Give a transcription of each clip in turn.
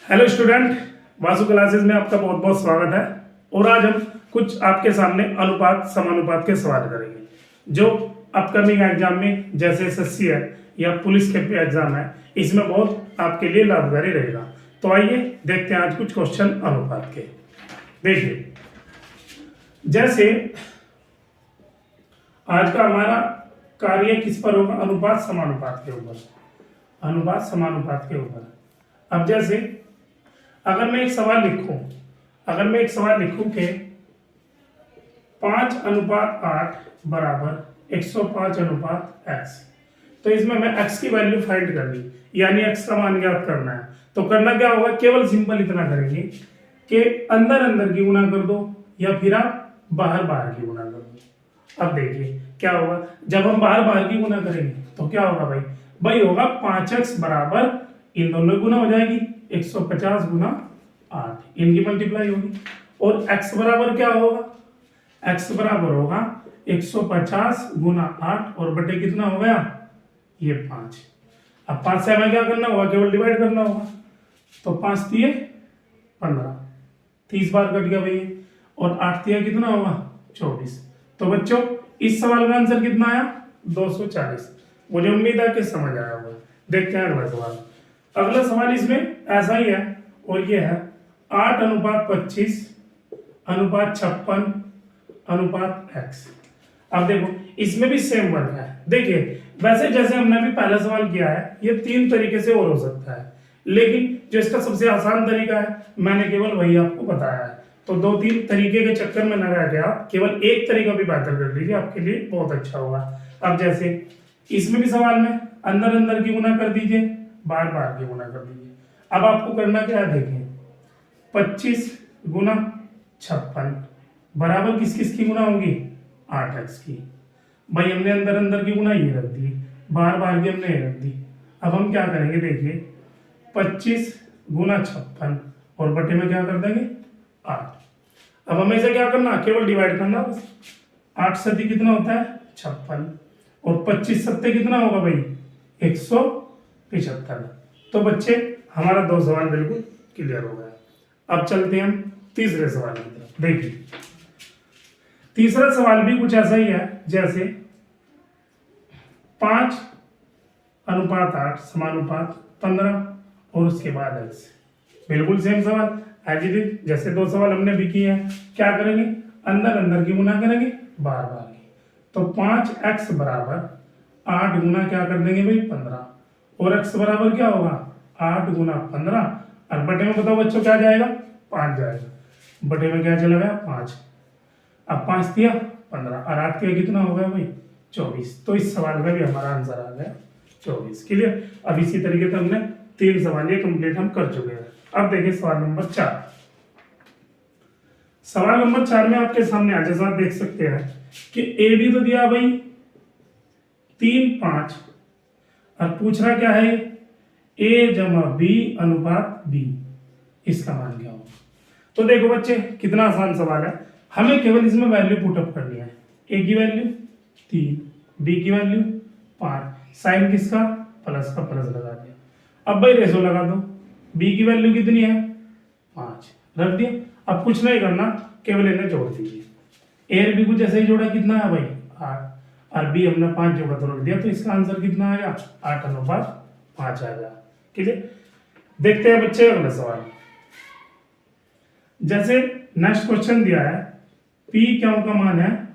Hello student, Vasu classes में आपका बहुत बहुत स्वागत है। और आज हम कुछ आपके सामने अनुपात समानुपात के सवाल करेंगे जो अपकमिंग एग्जाम में जैसे एसएससी है या पुलिस के एग्जाम है, इसमें बहुत आपके लिए लाभकारी रहेगा। तो आइए देखते हैं आज कुछ क्वेश्चन अनुपात के। देखिए, जैसे आज का हमारा कार्य किस पर होगा? अनुपात समानुपात के ऊपर। अनुपात समानुपात के ऊपर। अब जैसे अगर मैं एक सवाल लिखूं कि 5:8 बराबर 105:x, तो इसमें मैं x की वैल्यू फाइंड करनी, यानी x का मान ज्ञात करना है। तो करना क्या होगा? केवल सिंपल इतना करेंगे कि अंदर अंदर की गुणा कर दो या फिर आप बाहर बाहर की गुणा कर दो। अब देखिए क्या होगा, जब हम बाहर बाहर की गुणा करेंगे तो क्या होगा भाई होगा 5x बराबर, इन दोनों गुना हो जाएगी 150 गुना 8, इनकी मल्टीप्लाई होगी। और x बराबर क्या होगा? x बराबर होगा 150 गुना 8 और बटे कितना हो गया? ये 5। अब 5 से हमें क्या करना होगा? केवल डिवाइड करना होगा। तो 5 दिए 15, 30 बार कट गया भाई। और 8 दिया कितना होगा? 24। तो बच्चों इस सवाल का आंसर कितना आया? 240। मुझे उम्मीद है कि समझ आया होगा। देखते हैं अगला सवाल। अगला सवाल इसमें ऐसा ही है और ये है 8:25 अनुपात 56 अनुपात x। अब देखो इसमें भी सेम वर्क है। देखिए वैसे जैसे हमने अभी पहला सवाल किया है, ये 3 तरीके से और हो सकता है, लेकिन जो इसका सबसे आसान तरीका है मैंने केवल वही आपको बताया है। तो 2-3 तरीके के चक्कर में न रह के आप केवल एक तरीका भी बेहतर कर लीजिए, आपके लिए बहुत अच्छा होगा। अब जैसे इसमें भी सवाल में अंदर अंदर की गुना कर दीजिए, बार बार की गुना कर दीजिए। अब आपको करना क्या है? देखिए 25 गुना 56 बराबर किस किस की गुना होगी? 8x की। भाई हमने अंदर अंदर की गुना ये रख दी, बार बार की हमने ये रख दी। अब हम क्या करेंगे? देखिए 25 गुना 56 और बटे में क्या कर देंगे? 8। अब हमें इसे क्या करना? केवल डिवाइड करना बस। 8 सती कितना होता है? 56। और 25 सत्ते कितना होगा भाई? 175। तो बच्चे हमारा 2 सवाल बिल्कुल क्लियर हो गया। अब चलते हैं हम तीसरे सवाल की तरफ। देखिए तीसरा सवाल भी कुछ ऐसा ही है, जैसे 5:8 समानुपात 15 और उसके बाद x। बिल्कुल सेम सवाल एज इट इज, जैसे 2 सवाल हमने भी किए हैं। क्या करेंगे? अंदर अंदर की गुना करेंगे, बार बार की। तो 5x बराबर 8 गुना क्या कर देंगे भाई? 15। और x बराबर क्या होगा? 8 गुना 15। और बटे में बताओ बच्चों क्या जाएगा? 5 जाएगा। बटे में क्या चला गया? 5। अब 5 दिया 15 और 8 दिया कितना हो गया भाई? 24। तो इस सवाल में भी हमारा आंसर आ गया 24। क्लियर? अब इसी तरीके से हमने 3 सवाल ये कंप्लीट हम कर चुके हैं। अब देखिए सवाल नंबर 4। सवाल नंबर 4 में आपके सामने आज जैसा आप देख सकते हैं कि ए बी तो दिया भाई 3, 5 और पूछ रहा क्या है? a जमा बी अनुपात बी, इसका मान क्या होगा? तो देखो बच्चे कितना आसान सवाल है, हमें केवल इसमें वैल्यू पुटअप करनी है। a की वैल्यू 3, b की वैल्यू 5, साइन किसका? प्लस का प्लस लगा दिया। अब भाई रेशो लगा दो, b की वैल्यू कितनी है? 5, रख दिया। अब कुछ नहीं करना, केवल इन्हें जोड़ दीजिए। a और b को जैसे ही जोड़ा कितना है भाई? 8, और b हमने 5 जोड़ा तो रख दिया, तो इसका आंसर कितना आएगा? 8:5 आएगा। ठीक है, देखते हैं बच्चे अगला सवाल। जैसे नेक्स्ट क्वेश्चन दिया है P क्यों का मान है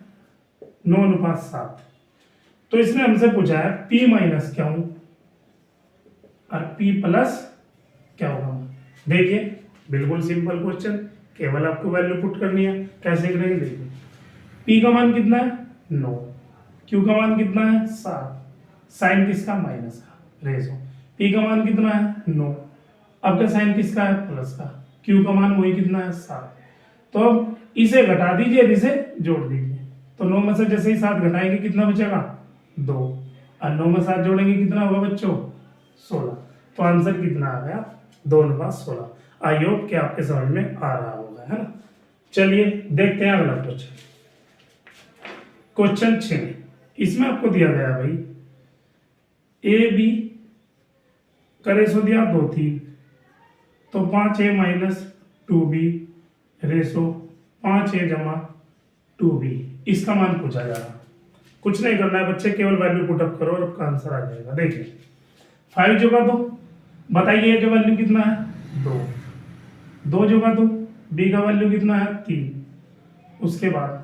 9:7, तो इसने हमसे पूछा है P माइनस क्यों और P प्लस क्या होगा। देखिए बिल्कुल सिंपल क्वेश्चन, केवल आपको वैल्यू पुट करनी है। कैसे करेंगे? देखिए P का मान कितना है? 9, Q का मान कितना है? 7, साइन किसका? माइनस का, रेशो। P का मान कितना है? 9। अब का साइन किसका है? प्लस का। Q का मान वही कितना है? 7। तो अब इसे घटा दीजिए, इसे जोड़ दीजिए। तो 9 में से जैसे ही 7 घटाएंगे कितना बचेगा? 2, और 9 में 7 जोड़ेंगे कितना होगा बच्चों? 16। तो आंसर कितना आ गया? 2:16। आई होप कि आपके समझ में आ रहा होगा, है ना। चलिए देखते हैं अगला क्वेश्चन। क्वेश्चन 6, इसमें आपको दिया गया भाई ए बी करे सो दिया 2 3, तो 5a minus 2b Resso 5a जमा 2b, इसका मान पूछा जा रहा। कुछ नहीं करना है बच्चे, केवल वैल्यू पुटअप करो और आपका आंसर आ जाएगा। देखिए 5 जगह 2, बताइए ए का वैल्यू कितना है 2, 2 जगह 2, बी का वैल्यू कितना है 3, उसके बाद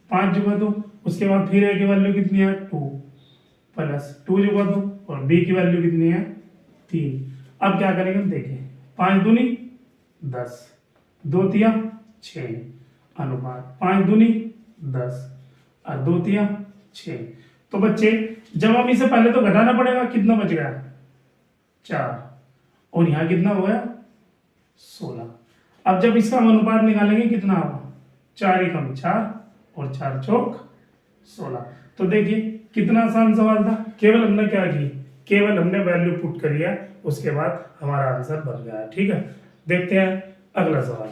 5 जगह 2, उसके बाद फिर ए की वैल्यू कितनी है 2 प्लस 2 जगह 2 और बी की वैल्यू कितनी है 3। अब क्या करेंगे देखिए 5 दूनी 10, 2 तिया 6 अनुपात 5 दूनी 10 और 2 तिया 6। तो बच्चे जब हम इसे पहले तो घटाना पड़ेगा, कितना बच गया 4 और यहाँ कितना हो गया 16। अब जब इसका हम अनुपात निकालेंगे कितना होगा 4 एकम 4 और 4 चौक 16। तो देखिए कितना आसान सवाल था, केवल हमने क्या की, केवल हमने वैल्यू पुट करी है, उसके बाद हमारा आंसर बन गया है। ठीक है, देखते हैं अगला सवाल।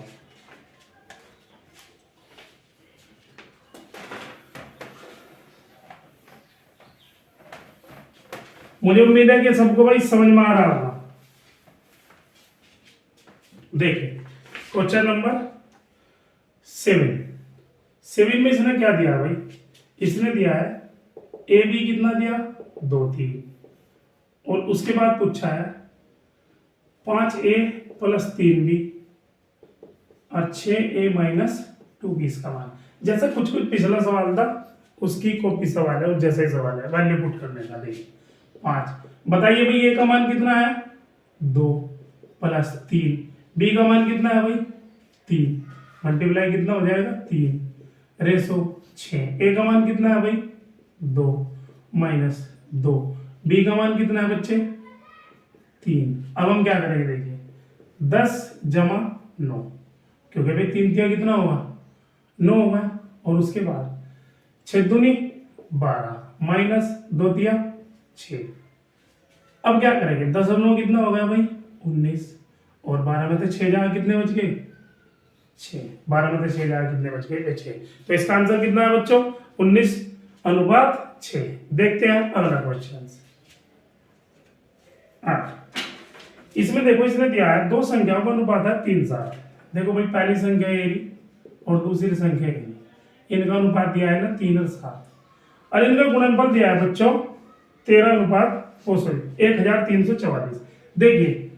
मुझे उम्मीद है कि सबको भाई समझ में आ रहा होगा। देखिए क्वेश्चन नंबर 7 में इसने क्या दिया भाई, इसने दिया है ए बी कितना दिया 2 3 और उसके बाद पूछा है 5a प्लस 3b और 6a माइनस 2b इसका मान। जैसा कुछ पिछला सवाल था उसकी कॉपी सवाल है, जैसा ही सवाल है, वैल्यू पुट करने का। देखिए 5, बताइए भाई ए का मान कितना है 2 प्लस 3, बी का मान कितना है भाई 3, मल्टीप्लाई कितना हो जाएगा 3 रेसो 6, ए का मान कितना है भाई 2 माइनस 2, बी का मान कितना है बच्चे 3। अब हम क्या करेंगे देखिए 10 जमा 9, क्योंकि भाई 3 तिया कितना होगा 9 होगा, और उसके बाद 6 दूनी 12 माइनस 2 तिया 6। अब क्या करेंगे 10 और 9 कितना हो गया भाई 19, और 12 में से 6 जगह कितने बच गए 6, 12 में से 6 जगह कितने बच गए 6। तो इसका आंसर कितना है बच्चों 19 अनुपात 6। देखते हैं अगला क्वेश्चन 8। इसमें देखो इसने दिया है दो संख्याओं का अनुपात है 3 7। देखो भाई पहली संख्या ये और दूसरी संख्या ये, इनका अनुपात दिया है ना 3 और 7, और इनका गुणनफल दिया है बच्चों 13 अनुपात 1344। देखिए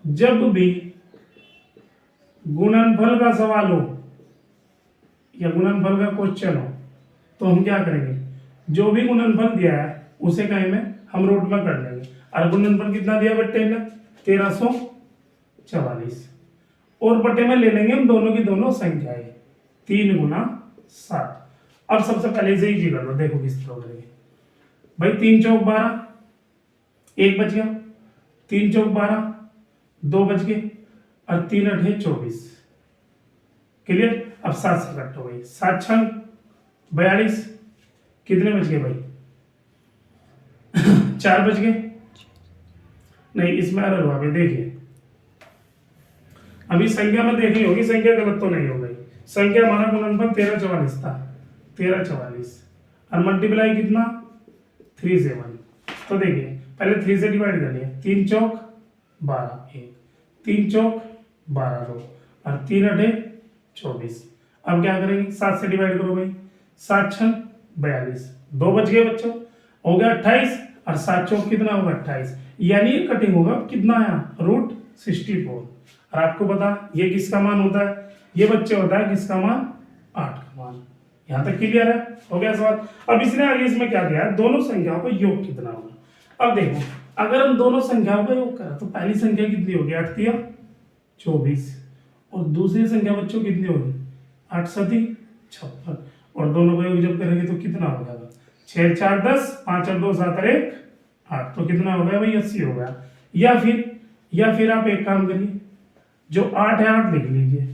जब भी गुणनफल का सवाल हो या गुणनफल का क्वेश्चन हो तो हम क्या करेंगे, जो भी गुणनफल दिया है उसे कहीं में हम रूट में कर लेंगे। और गुणनफल कितना दिया बट्टे ने 1344, और बट्टे में ले लेंगे हम दोनों की दोनों संख्याएं 3 गुना 7। अब सबसे पहले इसे इजी कर लो, देखो किस तरह करेंगे भाई 3 चौक 12, 1 बच गया, 3 चौक 12, 2 बच गए, और 3 8 24। क्लियर। अब 7 से कट हो गई, 7 6 42, कितने बच गए भाई 4 बच गए। नहीं इसमें एरर हुआ भाई, देखिए अभी संख्या में देखनी होगी, संख्या गलत तो नहीं हो गई। संख्या हमारा गुणनफल 1344 था, 1344 और मल्टीप्लाई कितना 3 से 1। तो देखिए पहले 3 से डिवाइड कर लिया, 3 चौक 12 1, 3 चौक 12 2 और 3 8 24। अब क्या करेंगे 7 से डिवाइड करो भाई, 7 6 42, 2 बच गए बच्चों, हो गया 28, और 7 चौक कितना होगा 28, यानी ये कटिंग होगा कितना आया √64। और आपको पता ये किसका मान होता है, ये बच्चे होता है किसका मान 8 का मान। यहां तक क्लियर है, हो गया सवाल। अब इसने आगे इसमें क्या दिया है, दोनों संख्याओं का योग कितना होगा। अब देखो अगर हम दोनों संख्याओं का योग करें तो पहली संख्या कितनी होगी 8 तिया 24, और दूसरी संख्या बच्चों कितनी होगी 8 7 56, और दोनों का योग जब करेंगे तो कितना हो जाएगा 6 4 10, 5 और 2 7 और 1 8, तो कितना हो गया भाई 80 हो गया। या फिर आप एक काम करिए, जो 8 है 8 लिख लीजिए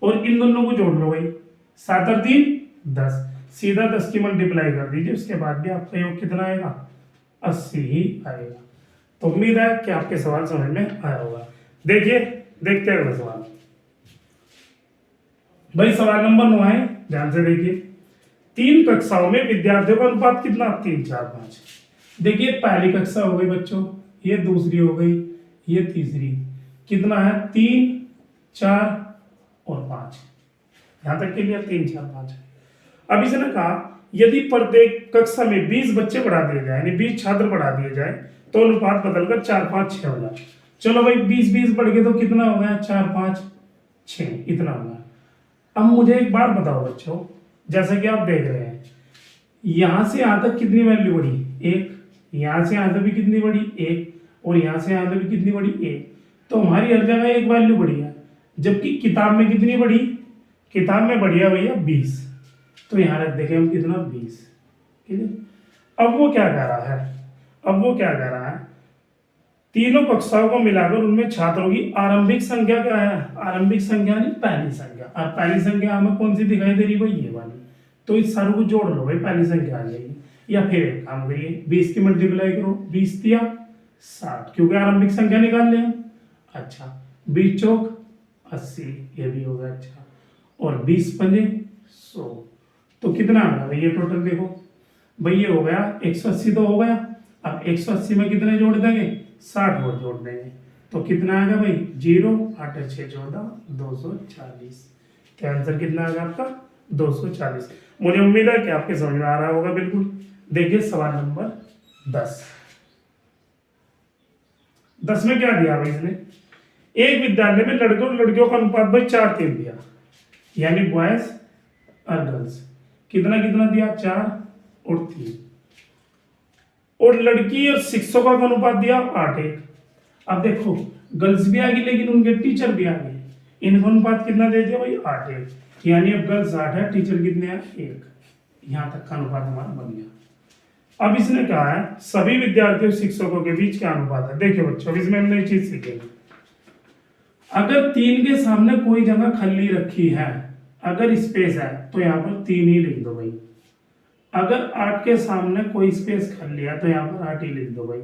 और इन दोनों को जोड़ लो भाई, 7 और 3 10, सीधा 10 की मल्टीप्लाई कर दीजिए, उसके बाद भी आपका योग कितना आएगा 80 ही आएगा। तो उम्मीद है कि आपके सवाल समझ में आया होगा। देखिए देखते हैं अगला सवाल। भाई सवाल नंबर 9 है, ध्यान से देखिए। 3 कक्षाओं में विद्यार्थियों का अनुपात कितना 3 4 5। देखिए पहली कक्षा हो गई बच्चों, ये दूसरी हो गई, ये तीसरी। कितना है? 3, 4 और 5। यहां तक क्लियर? 3, 4, 5। अब इसने कहा यदि प्रत्येक कक्षा में 20 बच्चे बढ़ा दिए जाए, यानी 20 छात्र बढ़ा दिए जाए, तो अनुपात बदलकर 4, 5, 6 हो जाए। चलो भाई 20 बढ़ गए तो कितना हो गया? 4, 5, 6 इतना हो गया। अब मुझे एक बात बताओ बच्चों, जैसा कि आप देख रहे हैं, यहां से यहां तक कितनी वैल्यू बढ़ी? 1। यहां से यहां तक भी कितनी बढ़ी? 1। और यहां से यहां तक भी कितनी बढ़ी? 1। तो हमारी हर जगह एक वैल्यू बढ़ी है, जबकि किताब में कितनी बढ़ी? किताब में बढ़िया भैया 20। तो यहां रख देंगे हम कितना? 20। ठीक है। अब वो क्या कह रहा है? अब वो क्या कह रहा है? तीनों कक्षाओं को मिलाकर उनमें छात्रों की आरंभिक संख्या क्या है? आरंभिक संख्या नहीं, पहली संख्या। और पहली संख्या हमें कौन सी दिखाई दे रही भाई? ये वाली। तो इस सारों को जोड़ लो भाई, पहली संख्या आ जाएगी। या फिर एक काम करिए, 20 की मल्टीप्लाई करो, 20 दिया 60, क्योंकि आरंभिक संख्या निकाल ले हम। अच्छा, 20 चौक 80, ये भी हो गया। अच्छा, और 20 पंजे 100। तो कितना आ गया भाई ये टोटल? देखो भाई ये हो गया 180 तो हो गया। अब 180 में कितने जोड़ देंगे? 60 और जोड़ देंगे। तो कितना आएगा भाई? 0, 8, 6, 14, 240। तो आंसर कितना आएगा आपका? 240। मुझे उम्मीद है कि आपके समझ में आ रहा होगा बिल्कुल। देखिए सवाल नंबर 10। 10 में क्या दिया भाई इसने? एक विद्यालय में लड़कों और लड़कियों का अनुपात भाई 4:3 दिया, यानी बॉयज और गर्ल्स। कितना कितना दिया? 4 और 3। और लड़की और शिक्षकों का अनुपात दिया 8:1। अब देखो गर्ल्स भी आ गई लेकिन उनके टीचर भी आ गए, इनका अनुपात कितना दे दिया भाई? 8:1। यानी अब गर्ल्स 8 है, टीचर कितने हैं? 1। यहां तक का अनुपात हमारा बन गया। अब इसने कहा है सभी विद्यार्थियों और शिक्षकों के बीच क्या अनुपात है? देखिए बच्चों, इसमें हमने एक चीज सीखेंगे। अगर 3 के सामने कोई जगह खाली रखी है, अगर स्पेस है, तो यहाँ पर 3 ही लिख दो भाई। अगर 8 के सामने कोई स्पेस खाली है तो यहाँ पर 8 ही लिख दो भाई।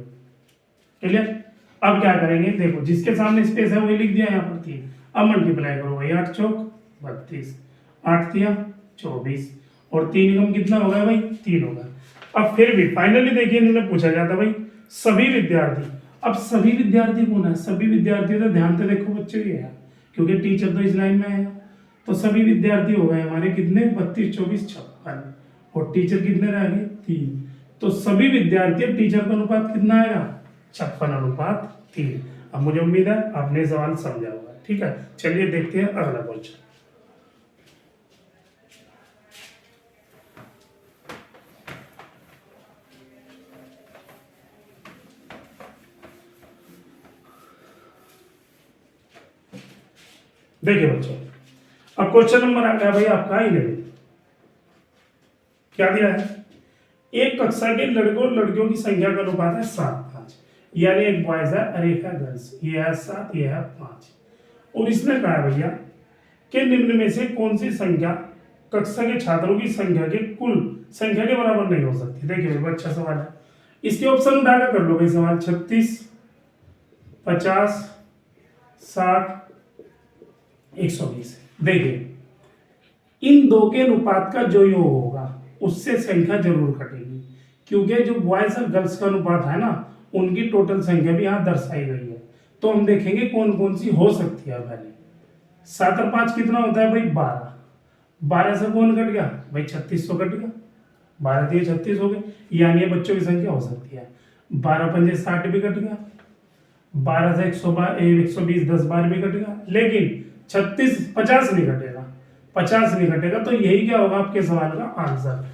क्लियर? अब क्या करेंगे? देखो जिसके सामने स्पेस है वही लिख दिया, यहाँ पर 3। अब मल्टीप्लाई करो भाई, 8 चौक 32, 8 दिया 24, और 3 कम कितना हो गया भाई? 3 होगा। अब फिर भी फाइनली देखिए इन्होंने पूछा जाता भाई सभी विद्यार्थी। अब सभी विद्यार्थी कौन है? सभी विद्यार्थी तो ध्यान से देखो बच्चों ये है, क्योंकि टीचर तो इस लाइन में आएगा। तो सभी विद्यार्थी हो गए हमारे कितने? 32, 24, 56। और टीचर कितने रह गए? 3। तो सभी विद्यार्थी और टीचर का अनुपात कितना आएगा? 56:3। अब मुझे उम्मीद है आपने सवाल समझा होगा। ठीक है, चलिए देखते हैं अगला क्वेश्चन। देखिए बच्चों, अब क्वेश्चन नंबर आ गया भाई आपका 11। क्या दिया है? एक कक्षा के लड़कों और लड़कियों की संख्या का अनुपात है 7:5, यानी एक बॉयज है और एक है गर्ल्स। ये है 7, ये है 5। और इसने कहा है भैया कि निम्न में से कौन सी संख्या कक्षा के छात्रों की संख्या के कुल संख्या के बराबर नहीं हो सकती? देखिए भाई अच्छा सवाल है। इसके ऑप्शन उठाकर कर लो भाई सवाल। 36, 50, 60, 120। देखिए इन दो के अनुपात का जो योग होगा उससे संख्या जरूर कटेगी, क्योंकि जो बॉयज और गर्ल्स का अनुपात है ना, उनकी टोटल संख्या भी यहाँ दर्शाई गई है। तो हम देखेंगे कौन कौन सी हो सकती है। पहले 7 और 5 कितना होता है भाई? 12। 12 से कौन कट गया भाई? 36 तो कट गया। 12 दिए 36 हो गए, यानी ये बच्चों की संख्या हो सकती है। 12 पंजे 60 भी कट गया। 12 से 120, 10 बार भी कट गया, लेकिन 36 50 नहीं कटेगा। 50 नहीं कटेगा, तो यही क्या होगा आपके सवाल का आंसर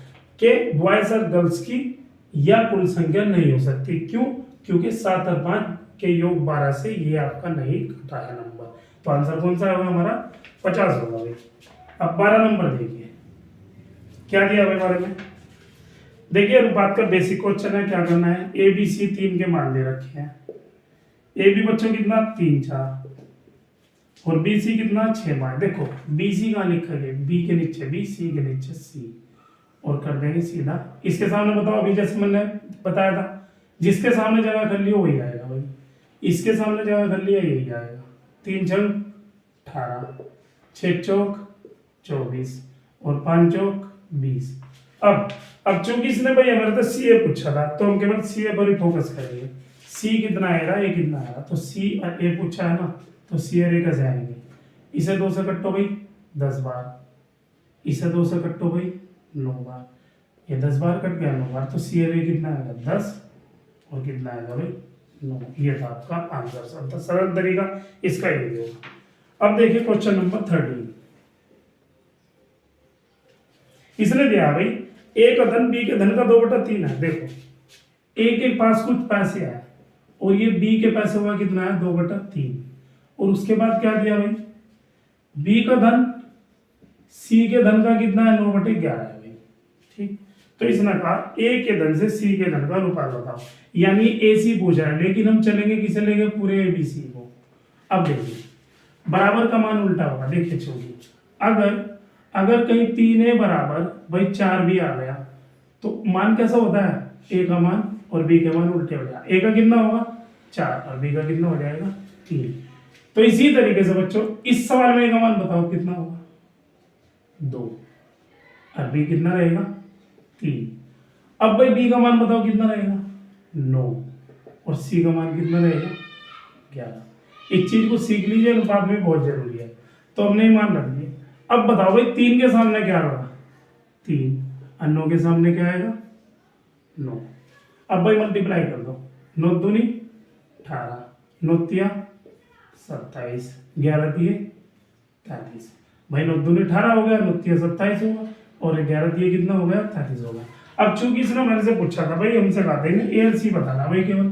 कि बॉयज और गर्ल्स की या कुल संख्या नहीं हो सकती। क्यों? क्योंकि 7 और 5 के योग 12 से ये आपका नहीं कटा है नंबर। तो आंसर कौन सा होगा हमारा? 50 होगा भाई। अब 12 नंबर देखिए क्या दिया भाई 12 में। देखिए अनुपात का बेसिक क्वेश्चन है, क्या करना है? ए बी सी 3 के मान दे रखे हैं। ए बी बच्चों कितना? 3, 4, और बी सी कितना? 6, 5। देखो बी सी कहाँ लिखा गया? बी के नीचे बी, सी के नीचे सी, और कर देंगे सीधा। इसके सामने बताओ, अभी जैसे मैंने बताया था, जिसके सामने जगह कर लियो वही आएगा भाई। इसके सामने जगह कर लिया यही आएगा। 3 छंग 18, 6 चौक 24, और 5 चौक 20। अब चूंकि इसने भाई हमारे से सी ए पूछा था तो हम केवल सी ए पर ही फोकस करेंगे। सी कितना आएगा, ए कितना आएगा, तो सी और ए पूछा है ना, तो सी और ए कैसे आएंगे, इसे 2 से कटो भाई 10 बार, इसे 2 से कटो भाई 9 बार, ये 10 बार कट गया 9 बार, तो सी और ए कितना आएगा 10 और कितना आएगा भाई 9। ये था आपका आंसर। सब सरल तरीका इसका ये होगा। अब देखिए क्वेश्चन नंबर 13। इसने दिया भाई ए का धन बी के धन का 2/3 है। देखो ए के पास कुछ पैसे है और ये बी के पैसे हुआ कितना है 2/3, और उसके बाद क्या दिया भाई बी का धन सी के धन का कितना है 9/11 है भाई। ठीक, तो इसने कहा ए के धन से सी के धन का अनुपात बताओ, यानी ए सी पूछा है, लेकिन हम चलेंगे किसे लेंगे, पूरे ए बी सी को। अब देखिए बराबर का मान उल्टा होगा। देखिए छोड़िए, अगर कहीं 3a बराबर भाई 4b आ गया तो मान कैसा होता है, ए का मान और बी के मान उल्टे हो जाए। ए का कितना होगा 4 और बी का कितना हो जाएगा 3। तो इसी तरीके से बच्चों इस सवाल में ए का मान बताओ कितना होगा 2 और बी कितना रहेगा 3। अब भाई बी का मान बताओ कितना रहेगा 9 और सी का मान कितना रहेगा 11। इस चीज को सीख लीजिए, अनुपात में बहुत जरूरी है। तो हमने मान रख दिए। अब बताओ भाई 3 के सामने क्या होगा 3 और 9 के सामने क्या आएगा 9। अब भाई मल्टीप्लाई कर दो, 9 दूनी 18, 9 तिया 27, 11 तिये 33। भाई 9 दूनी 18 हो गया, 9 तिया 27 होगा और 11 तिये कितना हो गया 33 होगा। अब चूंकि इसने मेरे से पूछा था भाई, हमसे कहा था ए एल सी बताना भाई केवल,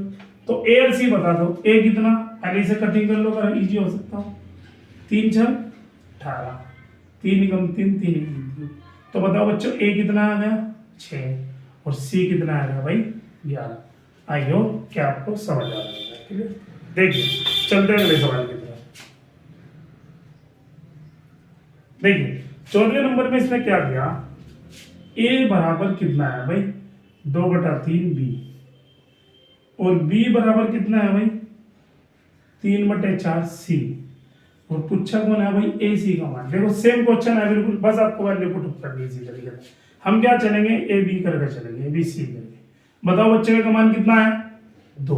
तो ए एल सी बता दो। ए कितना, पहले से कटिंग कर लो अगर इजी हो सकता हो। 3 6 18, 3 कम 3 3। तो बताओ बच्चों ए कितना आ गया 6 और सी कितना आ गया भाई 11। आई होप क्या आपको समझ आ रहा है। ठीक है, देखिए चलते हैं अगले सवाल की तरफ। देखिए 14वें नंबर में इसने क्या दिया, ए बराबर कितना है भाई 2/3 बी और बी बराबर कितना है भाई 3/4 सी, और पूछा कौन है भाई ए सी का मान। देखो सेम क्वेश्चन है बिल्कुल, बस आपको वैल्यू पुट अप करनी है इसी तरीके से। हम क्या चलेंगे ए बी करके चलेंगे, ए बी सी करके। बताओ बच्चे का मान कितना है 2,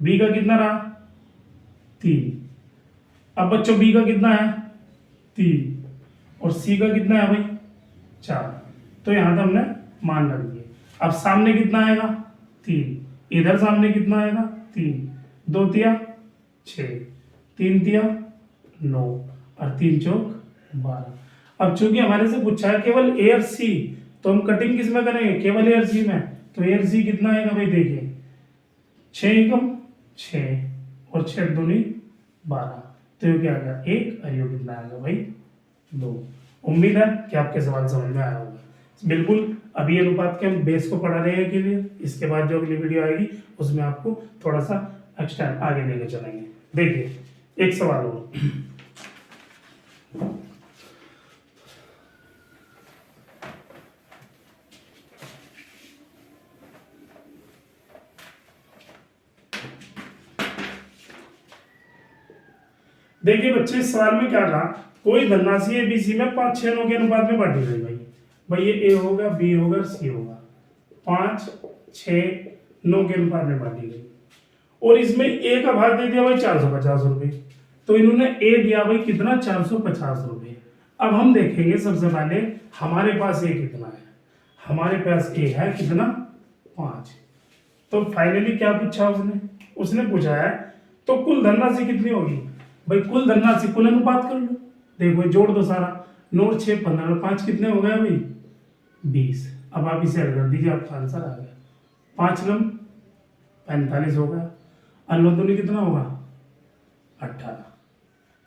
बी का कितना रहा 3। अब बच्चों बी का कितना है 3 और सी का कितना है भाई 4। तो यहां तक हमने मान रख दिए। अब सामने कितना आएगा 3, इधर सामने कितना आएगा 3, 2 तिया 6, 3 तिया 9 और 3 चौक 12। अब चूंकि हमारे से पूछा है केवल ए और सी, तो हम कटिंग किस में करेंगे, केवल ए और सी में। तो ए और सी कितना आएगा भाई, देखिए 6 एकम 6 और 6 दूनी 12। तो ये क्या आ गया 1 और ये कितना आएगा भाई 2। उम्मीद है कि आपके सवाल समझ में आया होगा। बिल्कुल अभी अनुपात के हम बेस को पढ़ा रहे हैं के लिए, इसके बाद जो अगली वीडियो आएगी उसमें आपको थोड़ा सा एक्स्ट्रा आगे लेके चलेंगे। देखिए एक सवाल और, देखिए बच्चे इस सवाल में क्या कहा, कोई धनराशि ए बी सी में 5 6 9 के अनुपात में बांटी गई। भाई ये ए होगा, बी होगा, सी होगा, 5 6 9 के अनुपात में बांटी गई। और इसमें ए का भाग दे दिया भाई 450 रुपए। तो इन्होंने ए दिया भाई कितना 450 रुपए। अब हम देखेंगे सबसे पहले हमारे पास ए कितना है। हमारे पास ए है कितना 5। तो फाइनली क्या पूछा उसने पूछा है तो कुल धनराशि कितनी होगी। भाई कुल धनराशि कुल अनुपात कर लो, देखो जोड़ दो सारा, 9 6 15 5 कितने हो गए भाई 20। अब आप इसे हल कर दीजिए, आपका आंसर आ गया 5 नम 45 हो गया और 9 दूनी कितना होगा 18।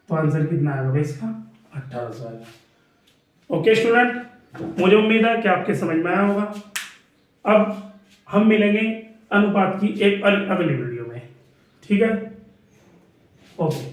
तो आंसर कितना आएगा भाई इसका 1800 आएगा। ओके स्टूडेंट, मुझे उम्मीद है कि आपके समझ में आया होगा। अब हम मिलेंगे अनुपात की एक अगली वीडियो में, ठीक है। ओके।